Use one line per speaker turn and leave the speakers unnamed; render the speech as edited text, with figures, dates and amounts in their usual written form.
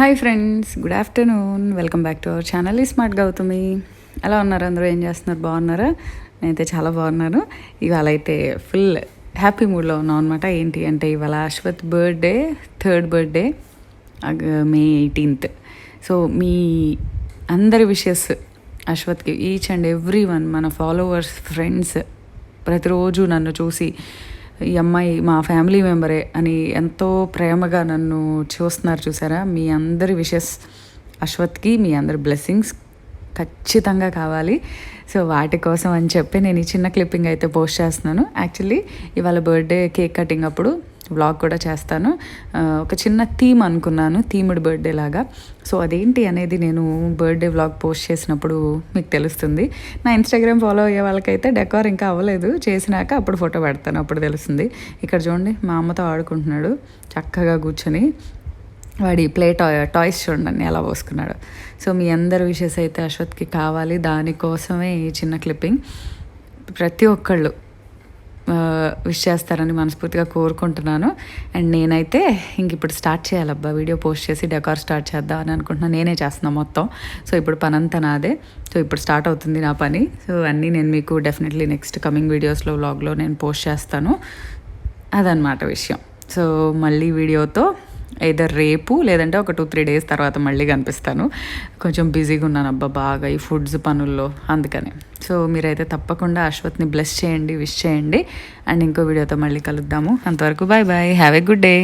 Hi friends, good afternoon. Welcome back to our channel ఈ smart Gautami. ఎలా ఉన్నారు అందరూ? ఏం చేస్తున్నారు? బాగున్నారా? నేనైతే చాలా బాగున్నాను. ఇవాళ అయితే ఫుల్ హ్యాపీ మూడ్లో ఉన్నాం అనమాట. ఏంటి అంటే ఇవాళ Ashwath birthday, third birthday, May 18th. So మీ అందరి విషెస్ అశ్వత్కి, ఈచ్ అండ్ ఎవ్రీ వన్, మన ఫాలోవర్స్, ఫ్రెండ్స్ ప్రతిరోజు నన్ను చూసి ఈ అమ్మాయి మా ఫ్యామిలీ మెంబరే అని ఎంతో ప్రేమగా నన్ను చూస్తున్నారు. చూసారా? మీ అందరి విషెస్ అశ్వత్కి, మీ అందరి బ్లెస్సింగ్స్ ఖచ్చితంగా కావాలి. సో వాటి కోసం అని చెప్పి నేను ఈ చిన్న క్లిప్పింగ్ అయితే పోస్ట్ చేస్తున్నాను. యాక్చువల్లీ ఇవాళ బర్త్డే కేక్ కటింగ్ అప్పుడు వ్లాగ్ కూడా చేస్తాను. ఒక చిన్న థీమ్ అనుకున్నాను, థీమ్డ్ బర్త్డే లాగా. సో అదేంటి అనేది నేను బర్త్డే వ్లాగ్ పోస్ట్ చేసినప్పుడు మీకు తెలుస్తుంది. నా ఇన్స్టాగ్రామ్ ఫాలో అయ్యే వాళ్ళకైతే డెకార్ ఇంకా అవ్వలేదు, చేసినాక అప్పుడు ఫోటో పెడతాను, అప్పుడు తెలుస్తుంది. ఇక్కడ చూడండి, మా అమ్మతో ఆడుకుంటున్నాడు చక్కగా కూర్చొని. వాడి టాయ్స్ చూడండి ఎలా పోసుకున్నాడు. సో మీ అందరి విషెస్ అయితే అశ్వత్కి కావాలి. దానికోసమే ఈ చిన్న క్లిప్పింగ్. ప్రతి ఒక్కళ్ళు విష్ చేస్తారని మనస్ఫూర్తిగా కోరుకుంటున్నాను. అండ్ నేనైతే ఇంక ఇప్పుడు స్టార్ట్ చేయాలబ్బా, వీడియో పోస్ట్ చేసి డెకార్ స్టార్ట్ చేద్దాం అని అనుకుంటున్నాను. నేనే చేస్తున్నాను మొత్తం. సో ఇప్పుడు పని అంతా నాదే. సో ఇప్పుడు స్టార్ట్ అవుతుంది నా పని. సో అన్నీ నేను మీకు డెఫినెట్లీ నెక్స్ట్ కమింగ్ వీడియోస్లో, వ్లాగ్లో నేను పోస్ట్ చేస్తాను. అదనమాట విషయం. సో మళ్ళీ వీడియోతో ఏదర్ రేపు లేదంటే ఒక 2-3 days తర్వాత మళ్ళీ కనిపిస్తాను. కొంచెం బిజీగా ఉన్నాను అబ్బా బాగా ఈ ఫుడ్స్ పనుల్లో, అందుకని. సో మీరైతే తప్పకుండా అశ్వత్ని బ్లెస్ చేయండి, విష్ చేయండి. అండ్ ఇంకో వీడియోతో మళ్ళీ కలుద్దాము. అంతవరకు bye bye, have a good day.